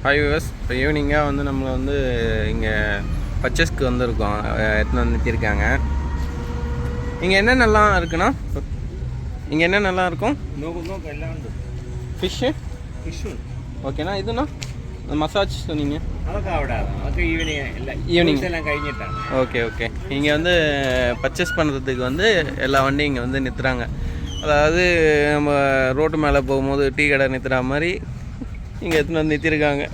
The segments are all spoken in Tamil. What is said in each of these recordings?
ஹாய் விவர்ஸ், இப்போ ஈவினிங்காக வந்து நம்மளை வந்து இங்கே பர்ச்சேஸ்க்கு வந்திருக்கோம். எடுத்துன்னு வந்து நிறுத்தியிருக்காங்க. இங்கே என்னென்னலாம் இருக்குண்ணா? இங்கே என்னென்னலாம் இருக்கும்? ஃபிஷ்ஷு ஓகேண்ணா. இதுண்ணா மசாஜ் சொன்னீங்க, ஈவினிங் எல்லாம் കഴിഞ്ഞിട്ടാണ്. Okay okay. இங்கே வந்து பர்ச்சேஸ் பண்ணுறதுக்கு வந்து எல்லா வண்டியும் இங்கே வந்து நிறுத்துறாங்க. அதாவது நம்ம ரோட்டு மேலே போகும்போது டீ கடை நிறுத்துற மாதிரி இங்கே எடுத்துன்னு வந்து நிறுத்தியிருக்காங்க.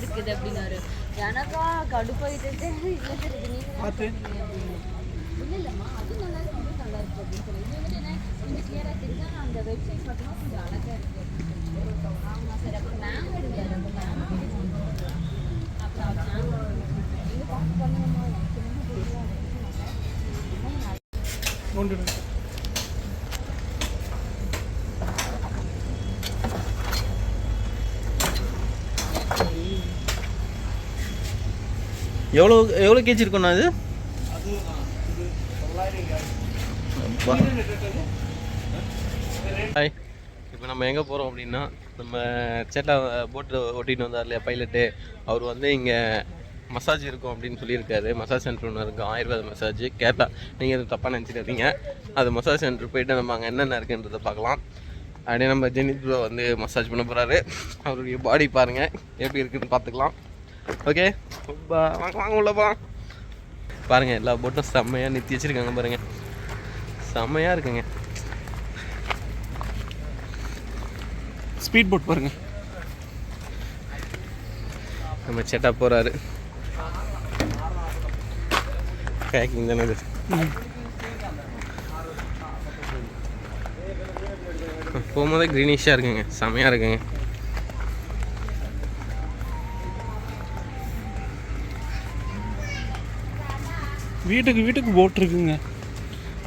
இருக்குது அப்படின்னாரு. எனக்கா கடுப்பாயிட்டு இல்லைம்மா அது நல்லா இருக்கு, இது நல்லா இருக்கு அப்படின்னு சொல்லி இது வந்து என்ன கொஞ்சம் கிளியராக தெரிஞ்சா அந்த வெப்சைட் மட்டும்தான் கொஞ்சம் அழகாக இருக்கு. ஆமாம் சார். அப்புறம் மேம் இருந்தார், அந்த மேம் அப்புறம் எங்கே பார்த்து பண்ணுவோமா எனக்கு என்ன தெரியும். எவ்வளோ கேஜி இருக்குண்ணா அது? ஹாய், இப்போ நம்ம எங்கே போகிறோம் அப்படின்னா, நம்ம சேட்டா போட்டு ஓட்டின்னு வந்தார் இல்லையா பைலட்டு, அவர் வந்து இங்கே மசாஜ் இருக்கும் அப்படின்னு சொல்லியிருக்காரு. மசாஜ் சென்டர் ஒன்று இருக்கும், ஆயுர்வேத மசாஜ். கேட்டா நீங்கள் எதுவும் தப்பாக நினச்சிடாதீங்க. அது மசாஜ் சென்டர் போய்ட்டு நம்ம அங்கே என்னென்ன இருக்குன்றதை பார்க்கலாம். அப்படியே நம்ம ஜெனித் ப்ரோ வந்து மசாஜ் பண்ண போகிறாரு. அவருடைய பாடி பாருங்கள் எப்படி இருக்குதுன்னு பார்த்துக்கலாம். ஓகே, வாங்க வாங்க உள்ள போகலாம். பாருங்கள், எல்லா போட்டும் செம்மையாக நிறுத்தி வச்சுருக்காங்க பாருங்கள், செம்மையாக இருக்குங்க. ஸ்பீட் போட் பாருங்க. நம்ம சேட்டா போகிறாரு. பேக்கிங் தானே இது. போகும்போதே க்ரீனிஷாக இருக்குங்க, செம்மையாக இருக்குங்க. வீட்டுக்கு போட் இருக்குங்க.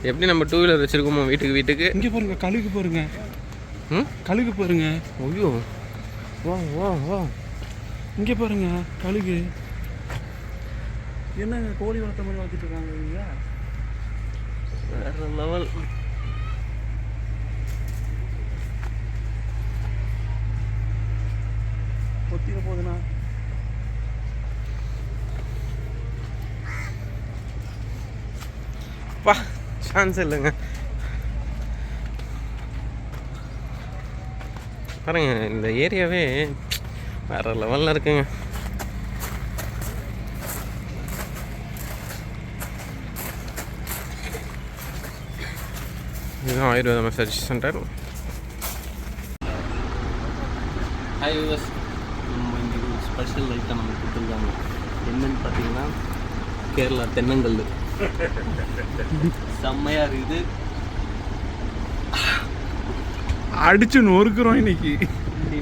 எப்படி நம்ம 2 வீலர் வச்சுருக்கோமோ வீட்டுக்கு இங்கே பாருங்க, கழுகு பாருங்க. கழுகு பாருங்க. ஐயோ, வா வா வா, இங்கே பாருங்க கழுகு. என்னங்க கோழி வளர்த்த மாதிரி வளர்த்துட்டு இருக்காங்க இங்க. வேற லெவல். கொத்திர போகுதுண்ணா. வா, சான்ஸ் இல்லைங்க. பாருங்க, இந்த ஏரியாவே வேற லெவலில் இருக்குங்க. இதுதான் ஆயுர்வேத மசாஜ் சென்டர். ஹாய் யூஸ், நம்ம இங்கே ஒரு ஸ்பெஷல் ஐட்டம் நம்ம கொடுத்துருக்காங்க. என்னன்னு பார்த்தீங்கன்னா கேரளா தென்னங்கல். செம்மையாக இருக்குது. அடிச்சு நொறுக்குறோம் இன்னைக்கு.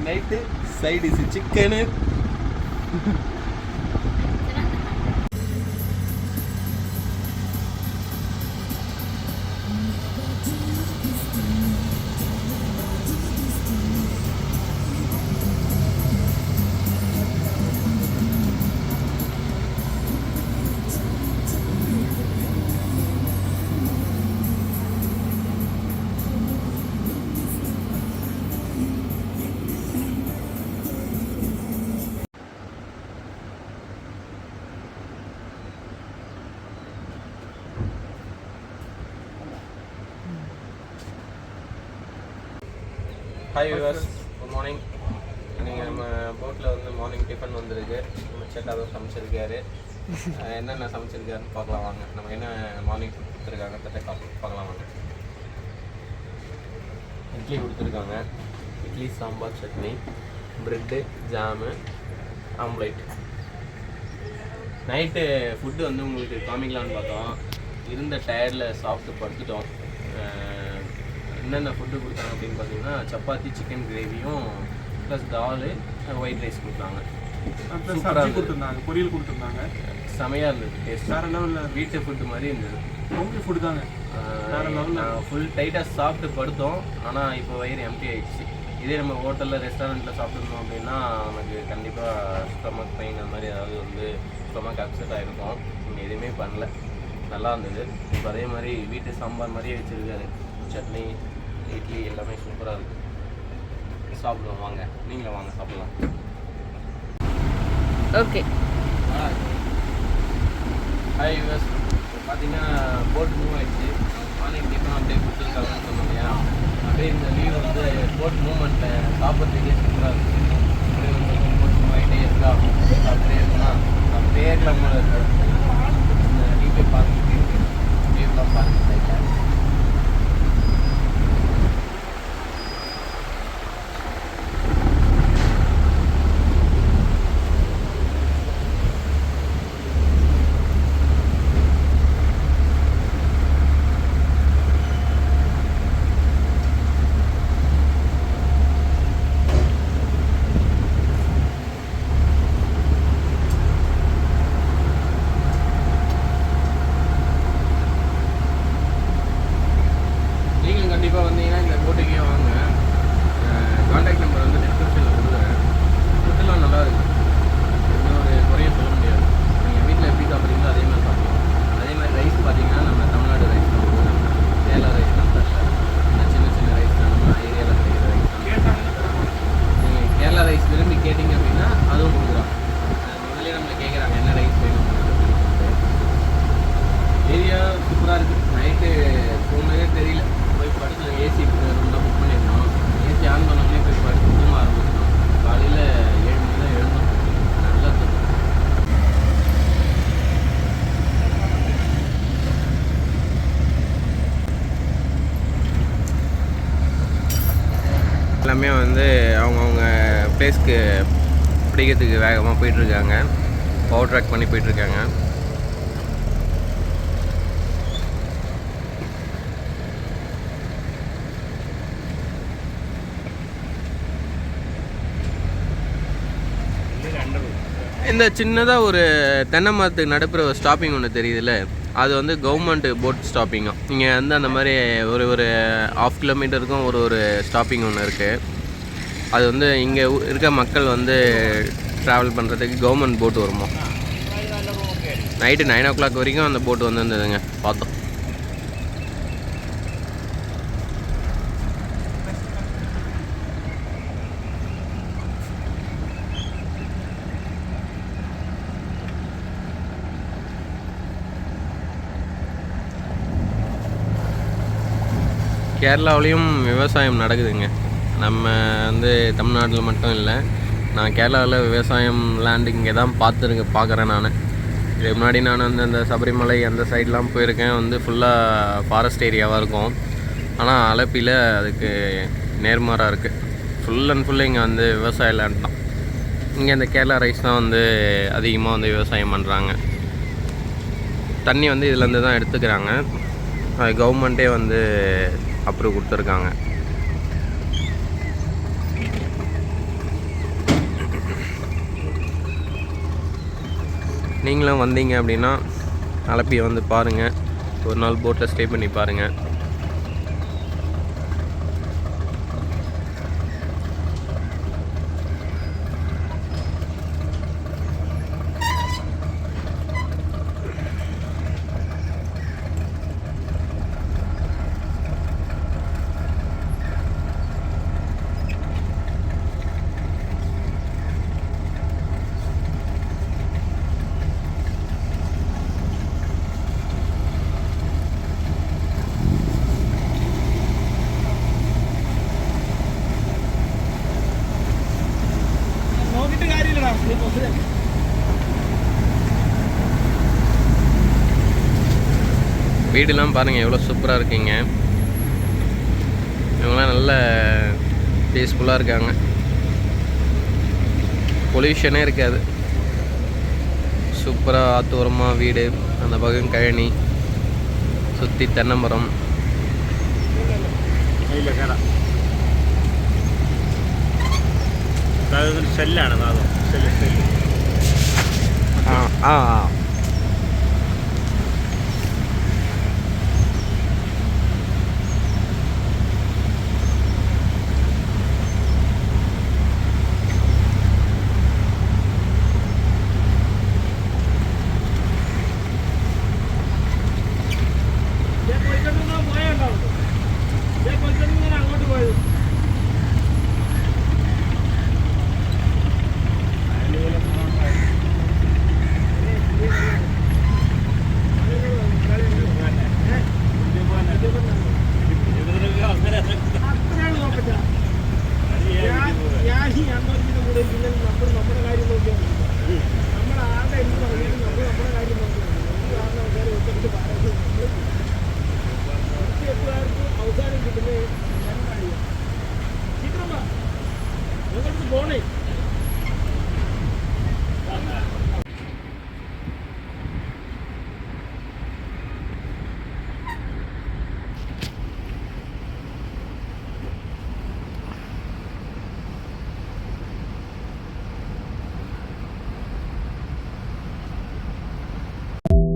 Night side chicken. Hi viewers, good morning. நீங்கள் நம்ம போட்டில் வந்து மார்னிங் டிஃபன் வந்துருக்கு. நம்ம சேட்டா தான் சமைச்சிருக்காரு. என்னென்ன சமைச்சிருக்காருன்னு பார்க்கலாம் வாங்க. நம்ம என்ன மார்னிங் ஃபுட் கொடுத்துருக்காங்க பார்க்கலாம் வாங்க. இட்லி கொடுத்துருக்காங்க. Idli, sambar, chutney, bread, jam, omelette. Night food வந்து உங்களுக்கு காமிக்கலான்னு பார்த்தோம். இருந்த டயர்டில் சாப்பிட்டு படுத்துட்டோம். என்னென்ன ஃபுட்டு கொடுத்தாங்க அப்படின்னு பார்த்தீங்கன்னா, சப்பாத்தி, சிக்கன் கிரேவியும் ப்ளஸ் தால் ஒயிட் ரைஸ் கொடுத்தாங்க. சப்ஜி கொடுத்துருந்தாங்க, பொரியல் கொடுத்துருந்தாங்க. செமையாக இருந்தது. டேஸ்ட் வேறு லெவலில் வீட்டு ஃபுட்டு மாதிரி இருந்தது. ஹோம்லி ஃபுட்டு தாங்க, வேறு லெவலில். ஃபுல் டைட்டாக சாப்பிட்டு படுத்தோம். ஆனால் இப்போ வயிறு எம்டி ஆகிடுச்சு. இதே நம்ம ஹோட்டலில் ரெஸ்டாரண்ட்டில் சாப்பிட்ருந்தோம் அப்படின்னா நமக்கு கண்டிப்பாக ஸ்டொமக் பெயின் அந்த மாதிரி ஏதாவது வந்து ஸ்டொமக் அப்செட் ஆகிருக்கும். இங்கே எதுவுமே பண்ணல, நல்லா இருந்தது. இப்போ அதே மாதிரி வீட்டு சாம்பார் மாதிரியே வச்சுருக்காரு. சட்னி, இட்லி எல்லாமே சூப்பராக இருக்குது. சாப்பிடுவோம் வாங்க, நீங்களும் வாங்க சாப்பிட்லாம். ஓகே. Hi US. இப்போ பார்த்தீங்கன்னா போட் மூவ் ஆகிடுச்சு. மார்னிங் டிஃபன் அப்படியே கொடுத்துருக்காங்கன்னு சொன்னோம் இல்லையா, அப்படியே இந்த லீவ் வந்து போட் மூவ்மெண்ட்டில் சாப்பிட்றதுக்கே சூப்பராக இருக்குது. அப்படியே வந்து போட் மூவ் ஆகிட்டே இருக்கா, அப்படியே இருக்கலாம், அப்படியே இருக்கலாம் போல இருக்குது. இந்த லீவே பார்த்துட்டு லீவ்லாம் பார்த்துட்டு இருக்கேன். கண்டிப்பாக வந்தீங்கன்னா இந்த போட்டுக்கே வாங்க. கான்டாக்ட் நம்பர் வந்து டிஸ்கிரிப்ஷனில் கொடுக்குறேன். ஃபுட்டெல்லாம் நல்லா இருக்குது, எந்த ஒரு குறையும் சொல்ல முடியாது. நீங்கள் வீட்டில் எப்படி சாப்பிட்றீங்களோ அதே மாதிரி சாப்பிடலாம். அதே மாதிரி ரைஸ் பார்த்தீங்கன்னா நம்ம தமிழ்நாடு ரைஸ் தான் கொடுக்குறாங்க, கேரளா ரைஸ் தான் ஃப்ரெஷ்ஷாக. சின்ன சின்ன ரைஸ் தான் நம்ம ஏரியாவில் கிடைக்கிற ரைஸ் தான். நீங்கள் கேரளா ரைஸ் விரும்பி கேட்டிங்க அப்படின்னா அதுவும் கொடுக்குறாங்க. முதலே நம்மளை கேட்குறாங்க என்ன ரைஸ் வேணும் அப்படின்னு சொல்லிட்டு. ஏரியா சூப்பராக இருக்குது. நைட்டு தூங்கவே தெரியல, போய் படுத்து ஏசி ரூம் தான் புக் பண்ணியிருந்தோம். ஏசி ஆன் பண்ணோடனே போய் படுத்து தூங்க ஆரம்பிச்சிட்டோம். காலையில் 7 மணி தான் எழுந்தோம். நல்லா தூக்கம். எல்லாமே வந்து அவங்கவுங்க பிளேஸ்க்கு பிடிக்கிறதுக்கு வேகமாக போயிட்டுருக்காங்க, பவர் ட்ராக் பண்ணி போயிட்டுருக்காங்க. இந்த சின்னதாக ஒரு தென்னை மரத்துக்கு நடுப்புற ஒரு ஸ்டாப்பிங் ஒன்று தெரியுதுல்ல, அது வந்து கவர்மெண்ட் போட் ஸ்டாப்பிங்கும். இங்கே வந்து அந்த மாதிரி ஒரு 1/2 கிலோமீட்டருக்கும் ஒரு ஸ்டாப்பிங் ஒன்று இருக்குது. அது வந்து இங்கே இருக்க மக்கள் வந்து ட்ராவல் பண்ணுறதுக்கு கவர்மெண்ட் போட்டு வருமா. நைட்டு 9 o'clock வரைக்கும் அந்த போட்டு வந்துருந்ததுங்க, பார்த்தோம். கேரளாவிலையும் விவசாயம் நடக்குதுங்க. நம்ம வந்து தமிழ்நாட்டில் மட்டும் இல்லை, நான் கேரளாவில் விவசாயம் லேண்டு இங்கே தான் பார்க்குறேன். நான் இதுக்கு முன்னாடி நான் வந்து அந்த சபரிமலை அந்த சைட்லாம் போயிருக்கேன். வந்து ஃபுல்லாக ஃபாரஸ்ட் ஏரியாவாக இருக்கும். ஆனால் அலப்பியில் அதுக்கு நேர்மாறாக இருக்குது. ஃபுல் அண்ட் ஃபுல்லு இங்கே வந்து விவசாய லேண்ட் தான். இங்கே இந்த கேரளா ரைஸ் தான் வந்து அதிகமாக வந்து விவசாயம் பண்ணுறாங்க. தண்ணி வந்து இதுலேருந்து தான் எடுத்துக்கிறாங்க. அது கவர்மெண்ட்டே வந்து அப்ரூவ் கொடுத்துருக்காங்க. நீங்களும் வந்தீங்க அப்படின்னா அலப்பியை வந்து பாருங்கள், ஒரு நாள் போட்டில் ஸ்டே பண்ணி பாருங்கள். வீடுலாம் பாருங்கள் எவ்வளோ சூப்பராக இருக்கீங்க. இவங்களாம் நல்ல பீஸ்ஃபுல்லாக இருக்காங்க, பொல்யூஷனே இருக்காது. சூப்பராக ஆத்தூரமாக வீடு, அந்த பக்கம் கழனி, சுற்றி தென்னை மரம். അതൊരു ഷെല്ലാണ് നാദം. ഷെല്ല്. ആ ആ ആ അങ്ങോട്ട് പോയത് അത്രയാണ് നോക്കട്ടെ. ഞാൻ ഈ അമ്പലത്തിന്റെ കൂടെ ഇരിക്കുന്നത് നമ്മുടെ കാര്യം നോക്കിയാൽ മതി. നമ്മൾ ആരുടെ എന്ത് പറഞ്ഞാലും നമ്മുടെ കാര്യം നോക്കിയാൽ മതി. കാരണം അവസാനം ഒറ്റയ്ക്ക് പാരായിട്ട് അവസാനം കിട്ടുന്നത് ഞാൻ കാര്യം ചിത്രമ്മ നിങ്ങൾക്ക് പോണേ